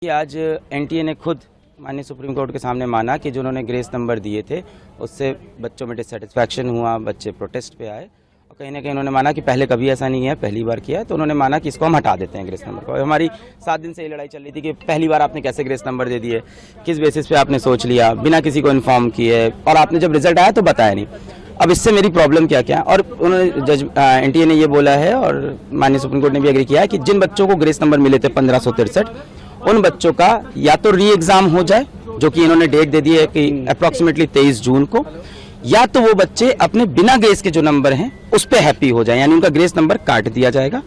कि आज एनटीए ने खुद माननीय सुप्रीम कोर्ट के सामने माना कि जो उन्होंने ग्रेस नंबर दिए थे उससे बच्चों में डिससेटिस्फैक्शन हुआ, बच्चे प्रोटेस्ट पे आए और कहीं ना कहीं उन्होंने माना कि पहले कभी ऐसा नहीं है, पहली बार किया है, तो उन्होंने माना कि इसको हम हटा देते हैं ग्रेस नंबर को। हमारी 7 दिन से ये लड़ाई चल रही थी कि पहली बार आपने कैसे ग्रेस नंबर दे दिए, किस बेसिस पे आपने सोच लिया, बिना किसी को इन्फॉर्म किए, और आपने जब रिजल्ट आया तो बताया नहीं। अब इससे मेरी प्रॉब्लम क्या क्या, और उन्होंने जज एनटीए ने ये बोला है और माननीय सुप्रीम कोर्ट ने भी एग्री किया है कि जिन बच्चों को ग्रेस नंबर मिले थे 1563, उन बच्चों का या तो री एग्जाम हो जाए, जो कि इन्होंने डेट दे दी है कि अप्रॉक्सीमेटली 23 जून को, या तो वो बच्चे अपने बिना ग्रेस के जो नंबर हैं उस पे हैप्पी हो जाए, यानी उनका ग्रेस नंबर काट दिया जाएगा।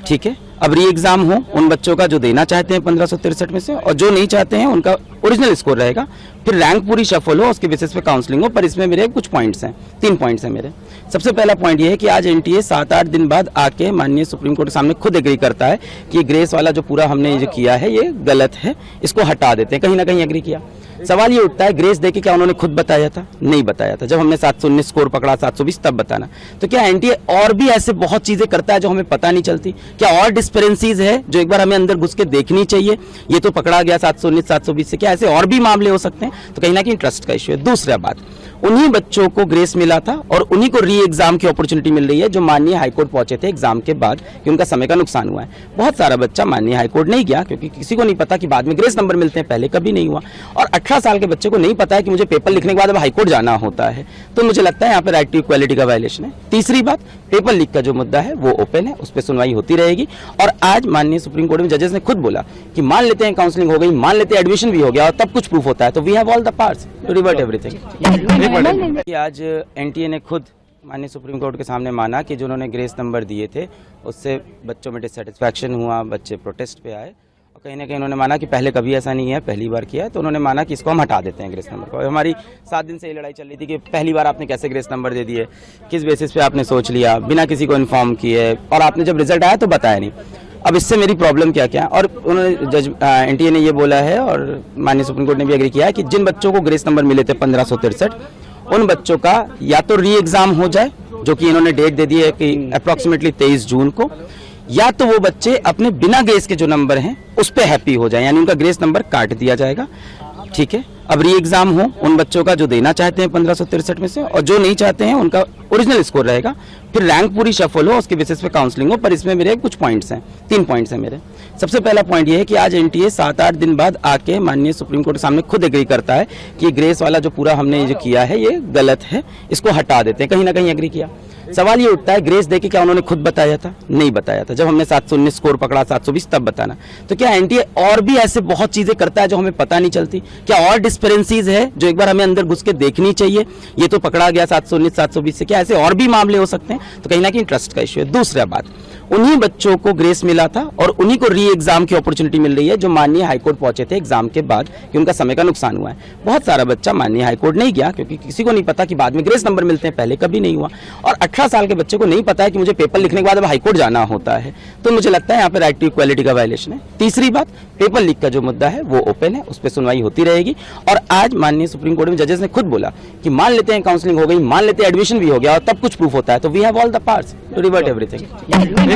ठीक है, अब री एग्जाम हो उन बच्चों का जो देना चाहते हैं 1563 में से, और जो नहीं चाहते हैं उनका ओरिजिनल स्कोर रहेगा। फिर रैंक पूरी शफल हो, उसके बेसिस पे काउंसलिंग हो। पर इसमें मेरे कुछ पॉइंट्स हैं, 3 पॉइंट्स हैं मेरे। सबसे पहला पॉइंट ये है कि आज एनटीए 7-8 दिन बाद आके माननीय सुप्रीम कोर्ट के सामने खुद एग्री करता है कि ग्रेस वाला जो पूरा हमने जो किया है ये गलत है, इसको हटा देते हैं। कहीं ना कहीं एग्री किया। सवाल ये उठता है, ग्रेस देके क्या उन्होंने खुद बताया था? नहीं बताया था। जब हमने 719 स्कोर पकड़ा, 720 तब बताना। तो क्या एनटीए और भी ऐसे बहुत चीजें करता है जो हमें पता नहीं चलती? क्या और डिस्पेरेंसीज है जो एक बार हमें अंदर घुस के देखनी चाहिए? ये तो पकड़ा गया 719 720 से, क्या ऐसे और भी मामले हो सकते हैं? तो कहीं ना कहीं ट्रस्ट का इश्यू है। दूसरा बात, उन्हीं बच्चों को ग्रेस मिला था और उन्हीं को री एग्जाम की अपॉर्चुनिटी मिल रही है जो माननीय हाईकोर्ट पहुंचे थे एग्जाम के बाद कि उनका समय का नुकसान हुआ है। बहुत सारा बच्चा माननीय हाईकोर्ट नहीं गया क्योंकि किसी को नहीं पता कि बाद में ग्रेस नंबर मिलते हैं, पहले कभी नहीं हुआ। और 18 साल के बच्चे को नहीं पता है कि मुझे पेपर लिखने के बाद अब हाईकोर्ट जाना होता है। तो मुझे लगता है यहाँ पे राइट टू इक्वालिटी का वायलेशन है। तीसरी बात, पेपर लीक का जो मुद्दा है वो ओपन है, उस पर सुनवाई होती रहेगी। और आज माननीय सुप्रीम कोर्ट में जजेस ने खुद बोला कि मान लेते हैं काउंसलिंग हो गई, मान लेते हैं एडमिशन भी हो गया और तब कुछ प्रूफ होता है, तो we have all the parts to revert everything. आज एनटीए ने खुद माननीय सुप्रीम कोर्ट के सामने माना कि जो उन्होंने ग्रेस नंबर दिए थे उससे बच्चों में डिससेटिस्फैक्शन हुआ, बच्चे प्रोटेस्ट पे आए और कहीं ना कहीं उन्होंने माना कि पहले कभी ऐसा नहीं है, पहली बार किया है, तो उन्होंने माना कि इसको हम हटा देते हैं ग्रेस नंबर को। हमारी 7 दिन से ये लड़ाई चल रही थी कि पहली बार आपने कैसे ग्रेस नंबर दे दिए, किस बेसिस पे आपने सोच लिया, बिना किसी को इन्फॉर्म किए, और आपने जब रिजल्ट आया तो बताया नहीं। अब इससे मेरी प्रॉब्लम क्या क्या, और उन्होंने जज एनटीए ने ये बोला है और माननीय सुप्रीम कोर्ट ने भी एग्री किया है कि जिन बच्चों को ग्रेस नंबर मिले थे 1563, उन बच्चों का या तो री एग्जाम हो जाए, जो कि इन्होंने डेट दे दी है कि अप्रॉक्सीमेटली 23 जून को, या तो वो बच्चे अपने बिना ग्रेस के जो नंबर हैं उस पे हैप्पी हो जाए, यानी उनका ग्रेस नंबर काट दिया जाएगा। ठीक है, अब री एग्जाम हो उन बच्चों का जो देना चाहते हैं 1563 में से, और जो नहीं चाहते हैं उनका ओरिजिनल स्कोर रहेगा। फिर रैंक पूरी शफल हो, उसके बेसिस पे काउंसलिंग हो। पर इसमें मेरे कुछ पॉइंट्स हैं, 3 पॉइंट्स हैं मेरे। सबसे पहला पॉइंट ये है कि आज एनटीए 7-8 दिन बाद आके माननीय सुप्रीम कोर्ट के सामने खुद एग्री करता है कि ग्रेस वाला जो पूरा हमने जो किया है ये गलत है, इसको हटा देते हैं। कहीं ना कहीं एग्री किया। सवाल ये उठता है, ग्रेस देके क्या उन्होंने खुद बताया था? नहीं बताया था। जब हमने 719 स्कोर पकड़ा, 720 तब बताना। तो क्या एनटीए और भी ऐसे बहुत चीजें करता है जो हमें पता नहीं चलती? क्या और डिस्पेरेंसीज है जो एक बार हमें अंदर घुस के देखनी चाहिए? ये तो पकड़ा गया 719 720 से, क्या ऐसे और भी मामले हो सकते हैं? तो कहीं ना कहीं ट्रस्ट का इश्यू है। दूसरा बात, उन्हीं बच्चों को ग्रेस मिला था और उन्हीं को री एग्जाम की अपॉर्चुनिटी मिल रही है जो माननीय हाईकोर्ट पहुंचे थे एग्जाम के बाद कि उनका समय का नुकसान हुआ है। बहुत सारा बच्चा माननीय हाईकोर्ट नहीं गया क्योंकि किसी को नहीं पता कि बाद में ग्रेस नंबर मिलते हैं, पहले कभी नहीं हुआ। और 18 साल के बच्चे को नहीं पता है कि मुझे पेपर लिखने के बाद अब हाईकोर्ट जाना होता है। तो मुझे लगता है यहाँ पे राइट टू इक्वालिटी का वायलेशन है। तीसरी बात, पेपर लीक का जो मुद्दा है वो ओपन है, उस पर सुनवाई होती रहेगी। और आज माननीय सुप्रीम कोर्ट में जजेस ने खुद बोला कि मान लेते हैं काउंसलिंग हो गई, मान लेते हैं एडमिशन भी हो गया और तब कुछ प्रूफ होता है, तो we have all the parts to revert everything.